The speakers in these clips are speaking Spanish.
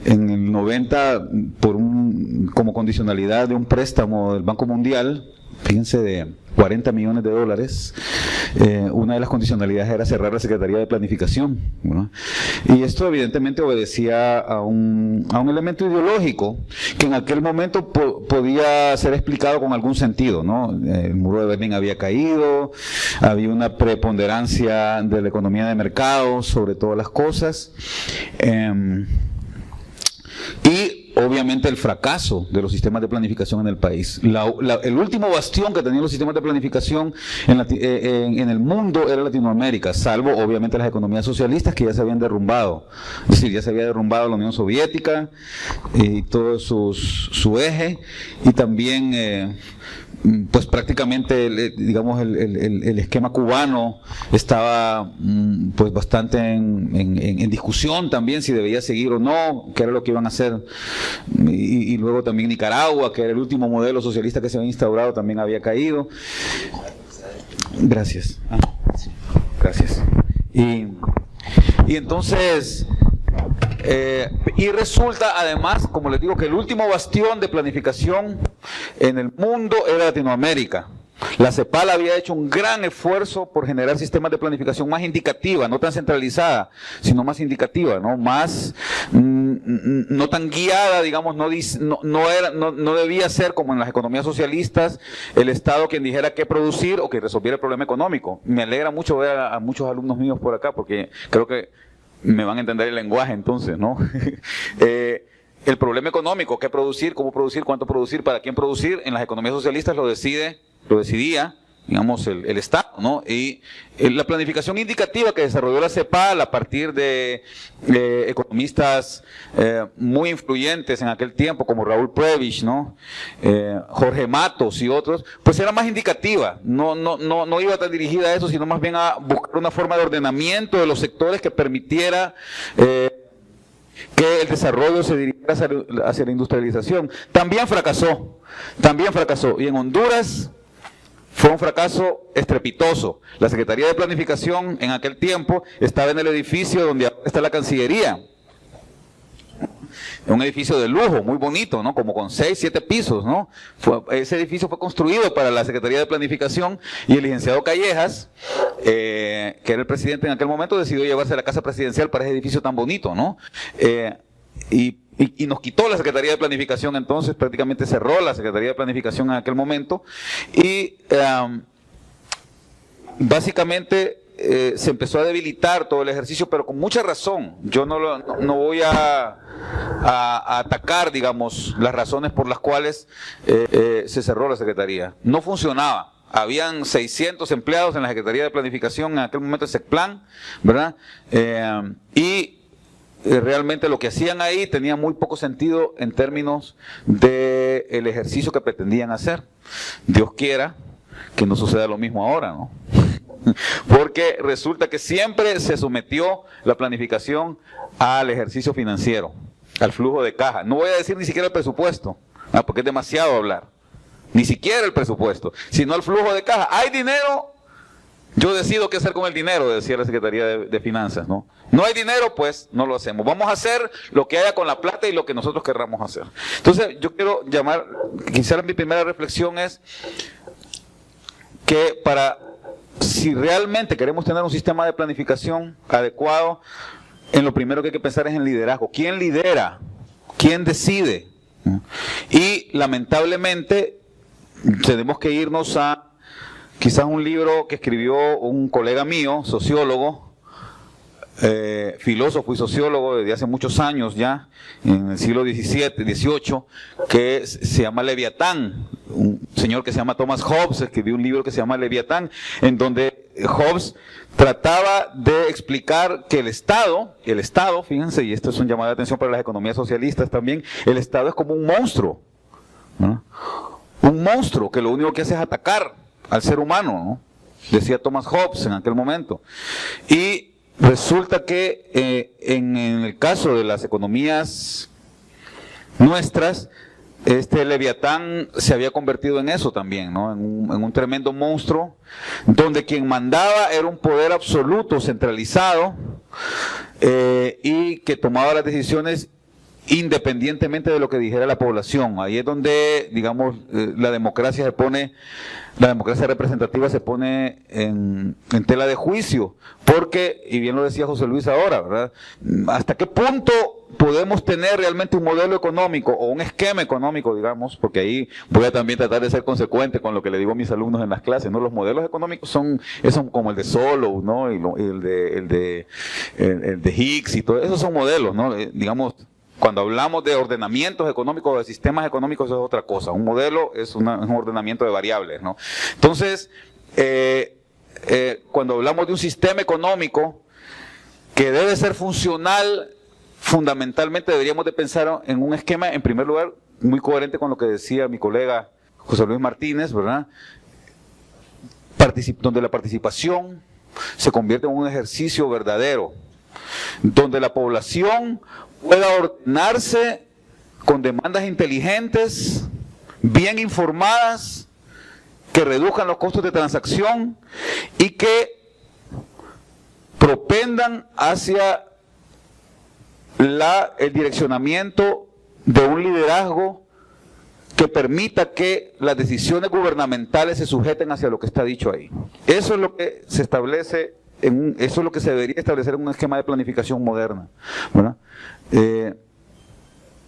en el 90, como condicionalidad de un préstamo del Banco Mundial, fíjense, de 40 millones de dólares, una de las condicionalidades era cerrar la Secretaría de Planificación, ¿no? Y esto evidentemente obedecía a un elemento ideológico que en aquel momento podía ser explicado con algún sentido, ¿no? El muro de Berlín había caído, había una preponderancia de la economía de mercado sobre todas las cosas, y obviamente el fracaso de los sistemas de planificación en el país. El último bastión que tenían los sistemas de planificación en el mundo era Latinoamérica, salvo obviamente las economías socialistas que ya se habían derrumbado. Es decir, ya se había derrumbado la Unión Soviética y todo su eje, y también pues prácticamente digamos el esquema cubano estaba pues bastante en discusión también, si debía seguir o no, qué era lo que iban a hacer, y luego también Nicaragua, que era el último modelo socialista que se había instaurado, también había caído. Gracias. Sí, gracias. Y entonces y resulta además, como les digo, que el último bastión de planificación en el mundo era Latinoamérica. La CEPAL había hecho un gran esfuerzo por generar sistemas de planificación más indicativa, no tan centralizada, sino más indicativa, ¿no? Más, no tan guiada, digamos, no debía ser como en las economías socialistas, el Estado quien dijera qué producir o que resolviera el problema económico. Me alegra mucho ver a muchos alumnos míos por acá, porque creo que me van a entender el lenguaje entonces, ¿no? El problema económico, qué producir, cómo producir, cuánto producir, para quién producir, en las economías socialistas lo decidía, digamos, el Estado, ¿no? Y la planificación indicativa que desarrolló la CEPAL a partir de economistas muy influyentes en aquel tiempo, como Raúl Prebisch, ¿no? Jorge Matos y otros, pues era más indicativa, no iba tan dirigida a eso, sino más bien a buscar una forma de ordenamiento de los sectores que permitiera que el desarrollo se dirigiera hacia la industrialización. También fracasó, y en Honduras fue un fracaso estrepitoso. La Secretaría de Planificación en aquel tiempo estaba en el edificio donde ahora está la Cancillería. Un edificio de lujo, muy bonito, ¿no? Como con 6, 7 pisos, ¿no? Ese edificio fue construido para la Secretaría de Planificación, y el licenciado Callejas, que era el presidente en aquel momento, decidió llevarse la casa presidencial para ese edificio tan bonito, ¿no? Y nos quitó la Secretaría de Planificación, entonces prácticamente cerró la Secretaría de Planificación en aquel momento, y básicamente se empezó a debilitar todo el ejercicio, pero con mucha razón. Yo no voy a atacar, digamos, las razones por las cuales se cerró la Secretaría. No funcionaba. Habían 600 empleados en la Secretaría de Planificación en aquel momento, el SECPLAN, ¿verdad? Realmente lo que hacían ahí tenía muy poco sentido en términos del ejercicio que pretendían hacer. Dios quiera que no suceda lo mismo ahora, ¿no? Porque resulta que siempre se sometió la planificación al ejercicio financiero, al flujo de caja. No voy a decir ni siquiera el presupuesto, porque es demasiado hablar. Ni siquiera el presupuesto, sino al flujo de caja. Hay dinero, yo decido qué hacer con el dinero, decía la Secretaría de Finanzas, ¿no? No hay dinero, pues no lo hacemos. Vamos a hacer lo que haya con la plata y lo que nosotros querramos hacer. Entonces, yo quiero quizás mi primera reflexión es que si realmente queremos tener un sistema de planificación adecuado, en lo primero que hay que pensar es en liderazgo. ¿Quién lidera? ¿Quién decide? Y lamentablemente tenemos que irnos a quizás un libro que escribió un colega mío, sociólogo, filósofo y sociólogo desde hace muchos años ya, en el siglo XVII, XVIII, que se llama Leviatán. Un señor que se llama Thomas Hobbes escribió un libro que se llama Leviatán, en donde Hobbes trataba de explicar que el Estado, fíjense, y esto es un llamado de atención para las economías socialistas también, el Estado es como un monstruo, ¿no? Un monstruo que lo único que hace es atacar al ser humano, ¿no? Decía Thomas Hobbes en aquel momento. Y resulta que en el caso de las economías nuestras, este Leviatán se había convertido en eso también, ¿no? En un tremendo monstruo, donde quien mandaba era un poder absoluto, centralizado, y que tomaba las decisiones independientemente de lo que dijera la población. Ahí es donde, digamos, la democracia representativa se pone en tela de juicio, porque, y bien lo decía José Luis ahora, ¿verdad? ¿Hasta qué punto podemos tener realmente un modelo económico o un esquema económico, digamos? Porque ahí voy a también tratar de ser consecuente con lo que le digo a mis alumnos en las clases, ¿no? Los modelos económicos son como el de Solow, ¿no? Y el de Hicks y todo, esos son modelos, ¿no? Digamos, cuando hablamos de ordenamientos económicos o de sistemas económicos, eso es otra cosa. Un modelo es un ordenamiento de variables, ¿no? Entonces, cuando hablamos de un sistema económico que debe ser funcional, fundamentalmente deberíamos de pensar en un esquema, en primer lugar, muy coherente con lo que decía mi colega José Luis Martínez, ¿verdad? Donde la participación se convierte en un ejercicio verdadero, donde la población pueda ordenarse con demandas inteligentes, bien informadas, que reduzcan los costos de transacción y que propendan hacia el direccionamiento de un liderazgo que permita que las decisiones gubernamentales se sujeten hacia lo que está dicho ahí. Eso es lo que se establece eso es lo que se debería establecer en un esquema de planificación moderna, ¿verdad?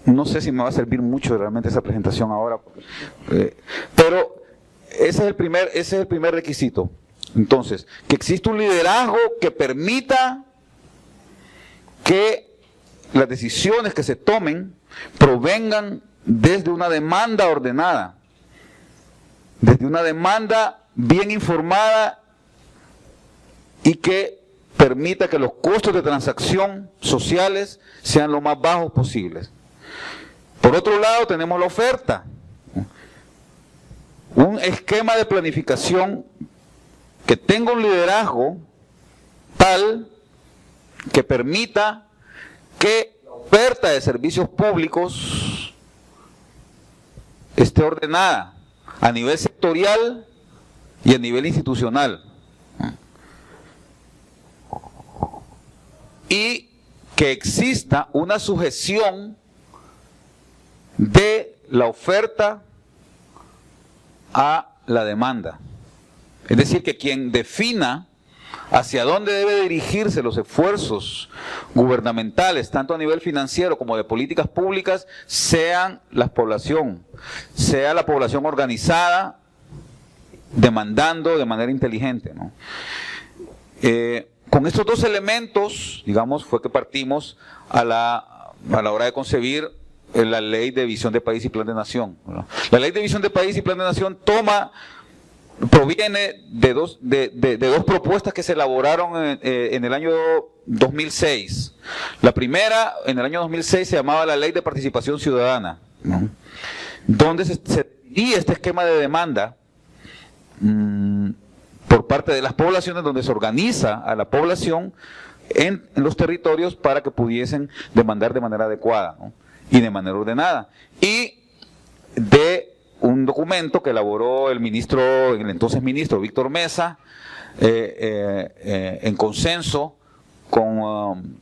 No sé si me va a servir mucho realmente esa presentación ahora, pero ese es el primer requisito. Entonces, que exista un liderazgo que permita que las decisiones que se tomen provengan desde una demanda ordenada, desde una demanda bien informada y que permita que los costos de transacción sociales sean lo más bajos posibles. Por otro lado, tenemos la oferta. Un esquema de planificación que tenga un liderazgo tal que permita que la oferta de servicios públicos esté ordenada a nivel sectorial y a nivel institucional. Y que exista una sujeción de la oferta a la demanda. Es decir, que quien defina hacia dónde debe dirigirse los esfuerzos gubernamentales, tanto a nivel financiero como de políticas públicas, sea la población organizada, demandando de manera inteligente, ¿no? Con estos dos elementos, digamos, fue que partimos a la hora de concebir la Ley de Visión de País y Plan de Nación, ¿verdad? La Ley de Visión de País y Plan de Nación proviene de dos propuestas que se elaboraron en el año 2006. La primera, en el año 2006, se llamaba la Ley de Participación Ciudadana, ¿no? Donde se definía este esquema de demanda por parte de las poblaciones, donde se organiza a la población en los territorios para que pudiesen demandar de manera adecuada, ¿no? Y de manera ordenada. Y de un documento que elaboró el entonces ministro Víctor Mesa, en consenso con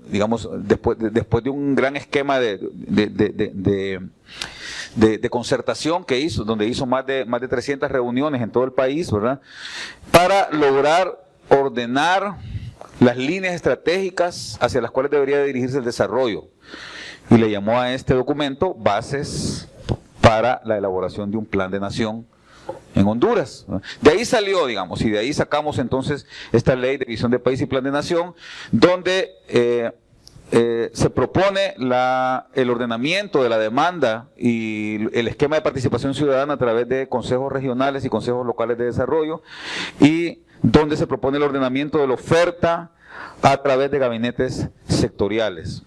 digamos, después de un gran esquema de concertación que hizo, donde hizo más de 300 reuniones en todo el país, ¿verdad? Para lograr ordenar las líneas estratégicas hacia las cuales debería dirigirse el desarrollo. Y le llamó a este documento Bases para la elaboración de un plan de nación en Honduras. De ahí salió, digamos, y de ahí sacamos entonces esta Ley de Visión de País y Plan de Nación, donde se propone el ordenamiento de la demanda y el esquema de participación ciudadana a través de consejos regionales y consejos locales de desarrollo, y donde se propone el ordenamiento de la oferta a través de gabinetes sectoriales.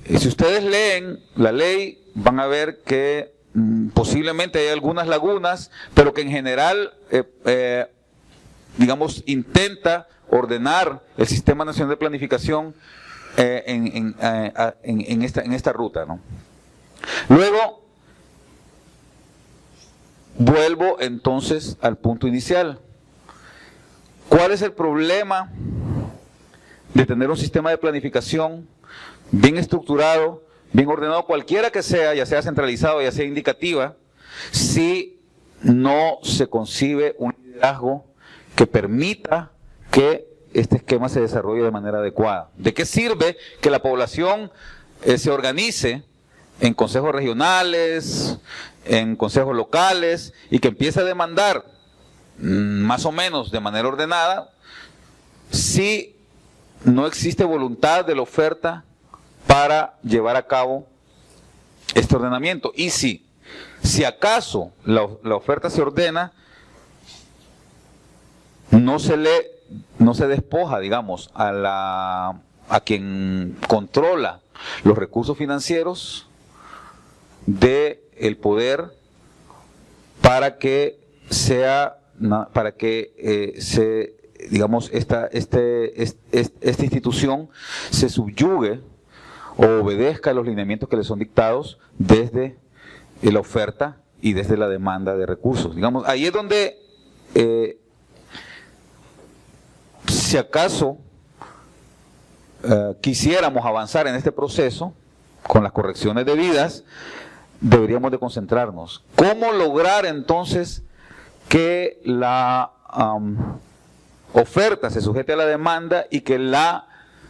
Si ustedes leen la ley, van a ver que posiblemente hay algunas lagunas, pero que en general, digamos, intenta ordenar el Sistema Nacional de Planificación en esta ruta, ¿no? Luego, vuelvo entonces al punto inicial. ¿Cuál es el problema de tener un sistema de planificación bien estructurado, bien ordenado, cualquiera que sea, ya sea centralizado, ya sea indicativa, si no se concibe un liderazgo que permita que este esquema se desarrolle de manera adecuada. ¿De qué sirve que la población se organice en consejos regionales, en consejos locales, y que empiece a demandar más o menos de manera ordenada, si no existe voluntad de la oferta para llevar a cabo este ordenamiento? Y si acaso la oferta se ordena, no se despoja, digamos, a quien controla los recursos financieros del poder para que digamos, esta institución se subyugue o obedezca a los lineamientos que le son dictados desde la oferta y desde la demanda de recursos. Digamos, ahí es donde, si acaso quisiéramos avanzar en este proceso, con las correcciones debidas, deberíamos de concentrarnos. ¿Cómo lograr entonces que la oferta se sujete a la demanda y que la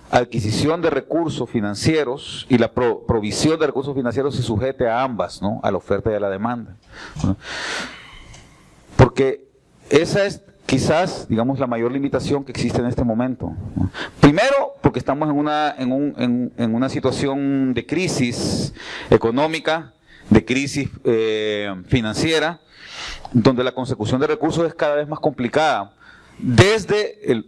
adquisición de recursos financieros y la provisión de recursos financieros se sujete a ambas, ¿no? A la oferta y a la demanda? Porque esa es quizás, digamos, la mayor limitación que existe en este momento. Primero, porque estamos en una situación de crisis económica, de crisis financiera, donde la consecución de recursos es cada vez más complicada, desde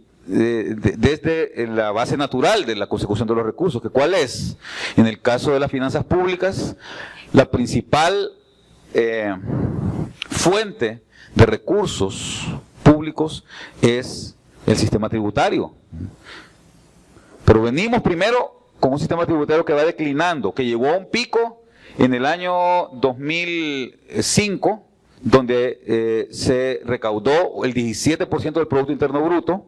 la base natural de la consecución de los recursos, que ¿cuál es? En el caso de las finanzas públicas, la principal fuente de recursos públicos es el sistema tributario. Pero venimos primero con un sistema tributario que va declinando, que llegó a un pico en el año 2005, donde se recaudó el 17% del Producto Interno Bruto,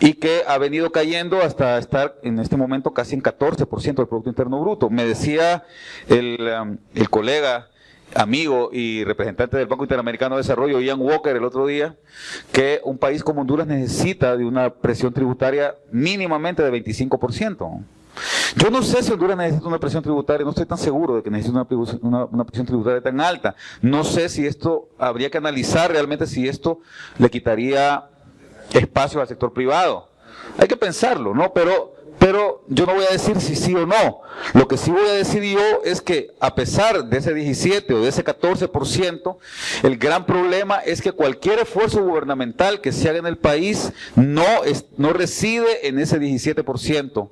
y que ha venido cayendo hasta estar en este momento casi en 14% del Producto Interno Bruto. Me decía el colega, amigo y representante del Banco Interamericano de Desarrollo, Ian Walker, el otro día, que un país como Honduras necesita de una presión tributaria mínimamente de 25%. Yo no sé si Honduras necesita una presión tributaria, no estoy tan seguro de que necesite una presión tributaria tan alta. No sé si esto, habría que analizar realmente si esto le quitaría espacio al sector privado. Hay que pensarlo, ¿no? Pero yo no voy a decir si sí o no. Lo que sí voy a decir yo es que a pesar de ese 17 o de ese 14%, el gran problema es que cualquier esfuerzo gubernamental que se haga en el país no reside en ese 17%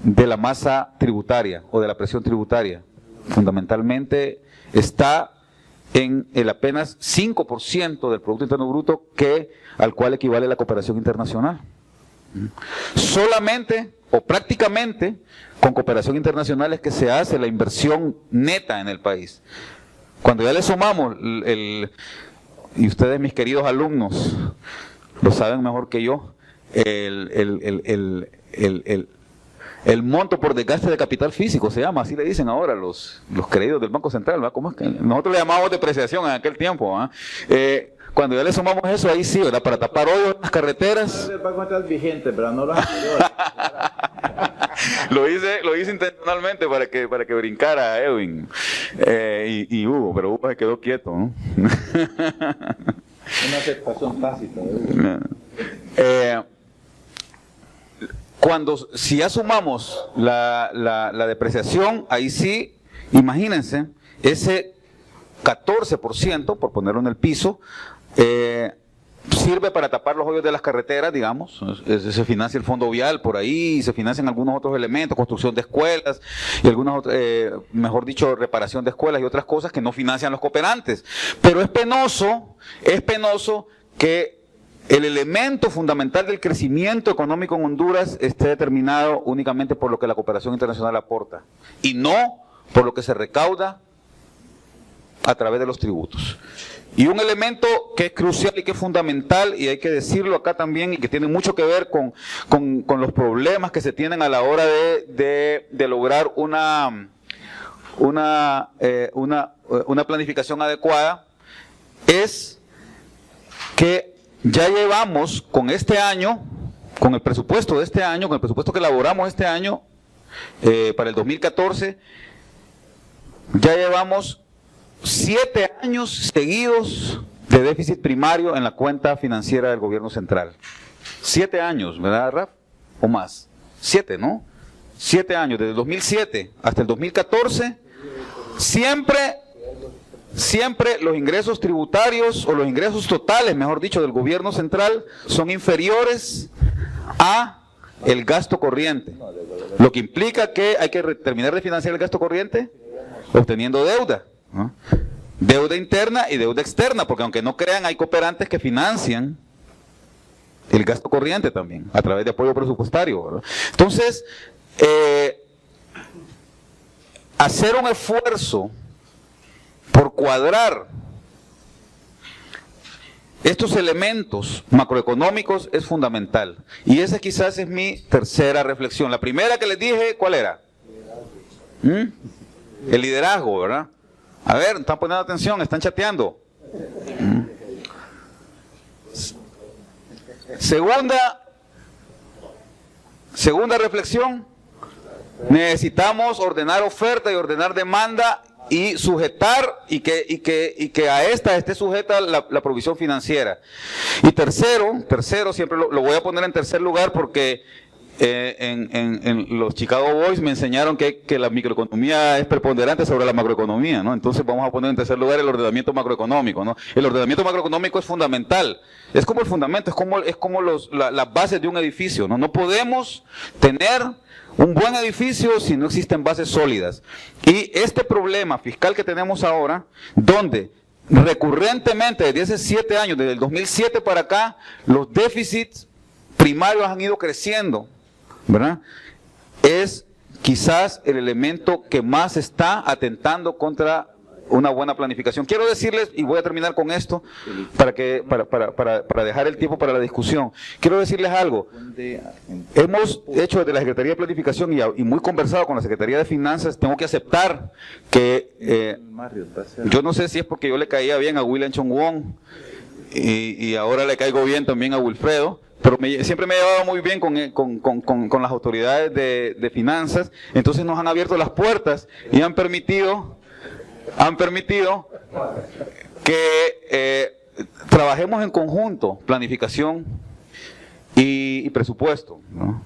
de la masa tributaria o de la presión tributaria. Fundamentalmente está en el apenas 5% del Producto Interno Bruto al cual equivale la cooperación internacional. Solamente o prácticamente con cooperación internacional es que se hace la inversión neta en el país. Cuando ya le sumamos, y ustedes mis queridos alumnos lo saben mejor que yo, el monto por desgaste de capital físico, se llama, así le dicen ahora los créditos del Banco Central, ¿verdad? ¿Cómo es que nosotros le llamábamos depreciación en aquel tiempo? Cuando ya le sumamos eso, ahí sí, ¿verdad? Para tapar hoyos en las carreteras. El Banco Central vigente, pero no los anteriores. Lo hice intencionalmente para que brincara Edwin y Hugo, pero Hugo se quedó quieto, ¿no? Una aceptación tácita de Hugo. Si ya sumamos la depreciación, ahí sí, imagínense, ese 14%, por ponerlo en el piso, sirve para tapar los hoyos de las carreteras, digamos. Se financia el fondo vial por ahí, se financian algunos otros elementos, construcción de escuelas y algunas otras, mejor dicho, reparación de escuelas y otras cosas que no financian los cooperantes. Pero es penoso que el elemento fundamental del crecimiento económico en Honduras esté determinado únicamente por lo que la cooperación internacional aporta y no por lo que se recauda a través de los tributos. Y un elemento que es crucial y que es fundamental, y hay que decirlo acá también, y que tiene mucho que ver con los problemas que se tienen a la hora de lograr una planificación adecuada, es que ya llevamos con este año, con el presupuesto de este año, con el presupuesto que elaboramos este año, para el 2014, ya llevamos 7 años seguidos de déficit primario en la cuenta financiera del gobierno central. 7 años, ¿verdad, Raf? O más. 7, ¿no? 7 años, desde el 2007 hasta el 2014, siempre los ingresos tributarios, o los ingresos totales, mejor dicho, del gobierno central, son inferiores a el gasto corriente. Lo que implica que hay que terminar de financiar el gasto corriente obteniendo deuda, ¿no? Deuda interna y deuda externa, porque aunque no crean, hay cooperantes que financian el gasto corriente también, a través de apoyo presupuestario, ¿verdad? Entonces, hacer un esfuerzo por cuadrar estos elementos macroeconómicos es fundamental. Y esa quizás es mi tercera reflexión. La primera que les dije, ¿cuál era? El liderazgo, ¿verdad? A ver, están poniendo atención, están chateando. Segunda reflexión, necesitamos ordenar oferta y ordenar demanda y sujetar y que a esta esté sujeta la provisión financiera. Y tercero, siempre lo voy a poner en tercer lugar porque en los Chicago Boys me enseñaron que la microeconomía es preponderante sobre la macroeconomía, ¿no? Entonces vamos a poner en tercer lugar el ordenamiento macroeconómico, ¿no? El ordenamiento macroeconómico es fundamental, es como el fundamento, es como las bases de un edificio, ¿no? No podemos tener un buen edificio si no existen bases sólidas. Y este problema fiscal que tenemos ahora, donde recurrentemente desde hace 7 años, desde el 2007 para acá, los déficits primarios han ido creciendo, ¿verdad? Es quizás el elemento que más está atentando contra una buena planificación. Quiero decirles, y voy a terminar con esto, para dejar el tiempo para la discusión. Quiero decirles algo. Hemos hecho desde la Secretaría de Planificación y muy conversado con la Secretaría de Finanzas, tengo que aceptar que, yo no sé si es porque yo le caía bien a William Chong-Won y ahora le caigo bien también a Wilfredo, pero siempre me he llevado muy bien con las autoridades de finanzas, entonces nos han abierto las puertas y han permitido que trabajemos en conjunto, planificación y presupuesto, ¿no?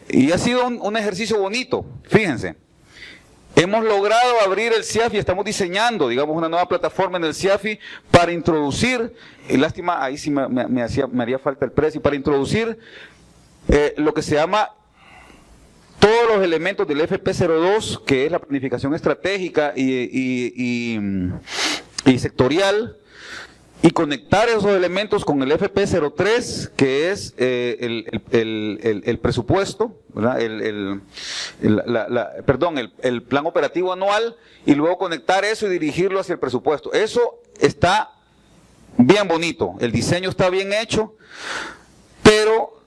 Y ha sido un ejercicio bonito, fíjense. Hemos logrado abrir el CIAFI, estamos diseñando, digamos, una nueva plataforma en el CIAFI para introducir, y lástima, ahí sí me haría falta el precio, para introducir lo que se llama todos los elementos del FP02, que es la planificación estratégica y sectorial, y conectar esos elementos con el FP03, que es el presupuesto, ¿verdad? El plan operativo anual, y luego conectar eso y dirigirlo hacia el presupuesto. Eso está bien bonito, el diseño está bien hecho, pero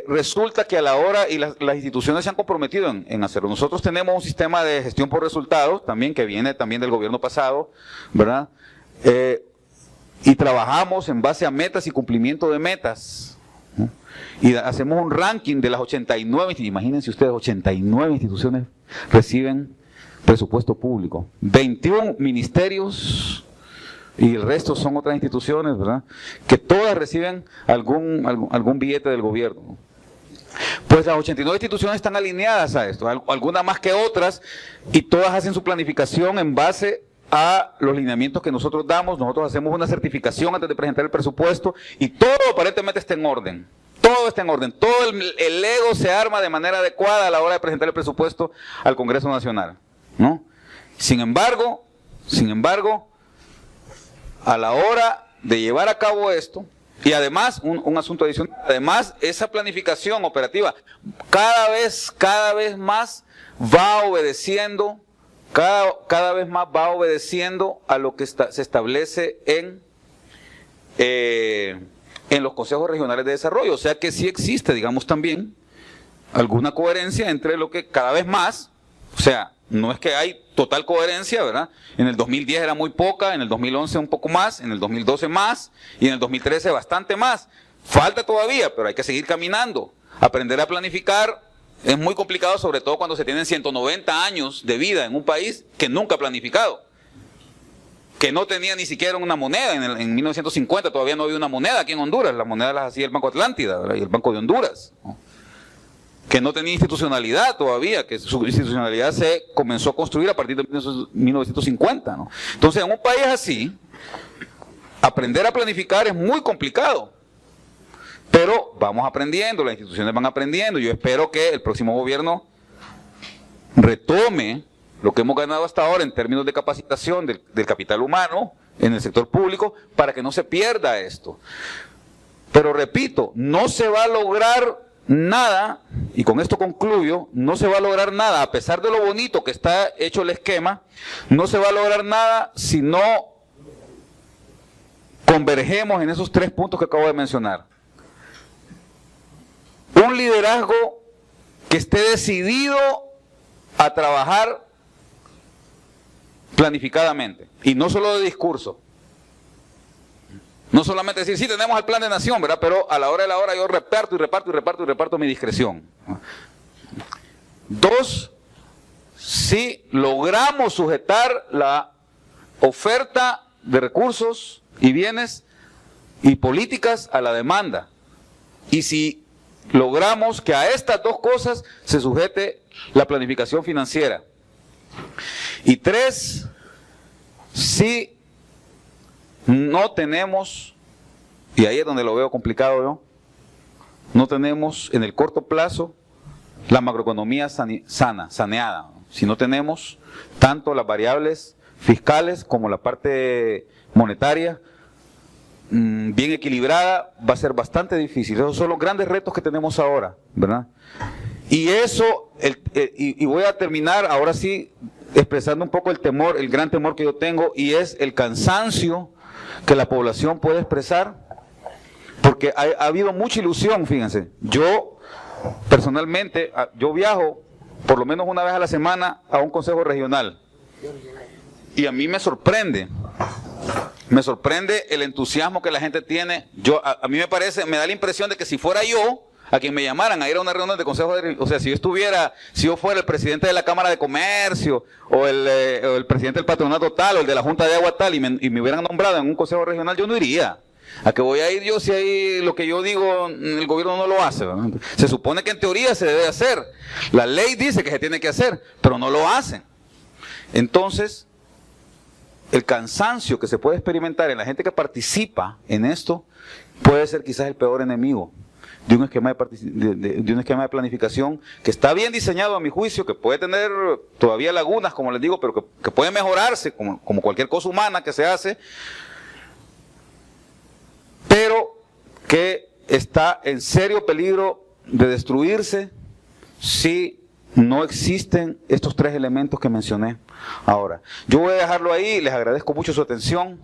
resulta que a la hora, y las instituciones se han comprometido en hacerlo. Nosotros tenemos un sistema de gestión por resultados, también que viene también del gobierno pasado, ¿verdad? Y trabajamos en base a metas y cumplimiento de metas, ¿no? Y hacemos un ranking de las 89, imagínense ustedes, 89 instituciones reciben presupuesto público, 21 ministerios y el resto son otras instituciones, ¿verdad?, que todas reciben algún billete del gobierno. Pues las 89 instituciones están alineadas a esto, algunas más que otras, y todas hacen su planificación en base a los lineamientos que nosotros damos. Nosotros hacemos una certificación antes de presentar el presupuesto y todo aparentemente está en orden. Todo está en orden. Todo el ego se arma de manera adecuada a la hora de presentar el presupuesto al Congreso Nacional, ¿no? Sin embargo, a la hora de llevar a cabo esto, y además, un asunto adicional, además, esa planificación operativa cada vez más va obedeciendo, cada vez más va obedeciendo a lo que se establece en en los consejos regionales de desarrollo. O sea que sí existe, digamos, también alguna coherencia entre lo que cada vez más, o sea, no es que hay total coherencia, ¿verdad? En el 2010 era muy poca, en el 2011 un poco más, en el 2012 más y en el 2013 bastante más. Falta todavía, pero hay que seguir caminando. Aprender a planificar es muy complicado, sobre todo cuando se tienen 190 años de vida en un país que nunca ha planificado, que no tenía ni siquiera una moneda. En 1950 todavía no había una moneda aquí en Honduras, la moneda las hacía el Banco Atlántida, ¿verdad? Y el Banco de Honduras, ¿no? Que no tenía institucionalidad todavía, que su institucionalidad se comenzó a construir a partir de 1950, ¿no? Entonces, en un país así, aprender a planificar es muy complicado, pero vamos aprendiendo, las instituciones van aprendiendo. Yo espero que el próximo gobierno retome lo que hemos ganado hasta ahora en términos de capacitación del capital humano en el sector público, para que no se pierda esto. Pero repito, no se va a lograr nada, y con esto concluyo, no se va a lograr nada, a pesar de lo bonito que está hecho el esquema, no se va a lograr nada si no convergemos en esos 3 puntos que acabo de mencionar. Un liderazgo que esté decidido a trabajar planificadamente, y no solo de discurso. No solamente decir, sí, tenemos el plan de nación, ¿verdad? Pero a la hora de la hora yo reparto mi discreción. 2, si logramos sujetar la oferta de recursos y bienes y políticas a la demanda. Y si logramos que a estas 2 cosas se sujete la planificación financiera. Y 3, si no tenemos, y ahí es donde lo veo complicado yo, no tenemos en el corto plazo la macroeconomía saneada. Si no tenemos tanto las variables fiscales como la parte monetaria bien equilibrada, va a ser bastante difícil. Esos son los grandes retos que tenemos ahora, ¿verdad? Y eso, y voy a terminar ahora sí expresando un poco el temor, el gran temor que yo tengo, y es el cansancio que la población puede expresar, porque ha habido mucha ilusión. Fíjense, yo personalmente, yo viajo por lo menos una vez a la semana a un consejo regional, y a mí me sorprende el entusiasmo que la gente tiene. A mí me da la impresión de que si fuera yo a quien me llamaran a ir a una reunión de consejo, o sea, si yo fuera el presidente de la Cámara de Comercio, o el presidente del patronato tal, o el de la Junta de Agua tal, y me hubieran nombrado en un consejo regional, yo no iría. ¿A qué voy a ir yo si ahí lo que yo digo el gobierno no lo hace, ¿verdad? Se supone que en teoría se debe hacer. La ley dice que se tiene que hacer, pero no lo hacen. Entonces, el cansancio que se puede experimentar en la gente que participa en esto puede ser quizás el peor enemigo de un esquema de planificación que está bien diseñado, a mi juicio, que puede tener todavía lagunas, como les digo, pero que puede mejorarse como cualquier cosa humana que se hace, pero que está en serio peligro de destruirse si no existen estos 3 elementos que mencioné ahora. Yo voy a dejarlo ahí, les agradezco mucho su atención.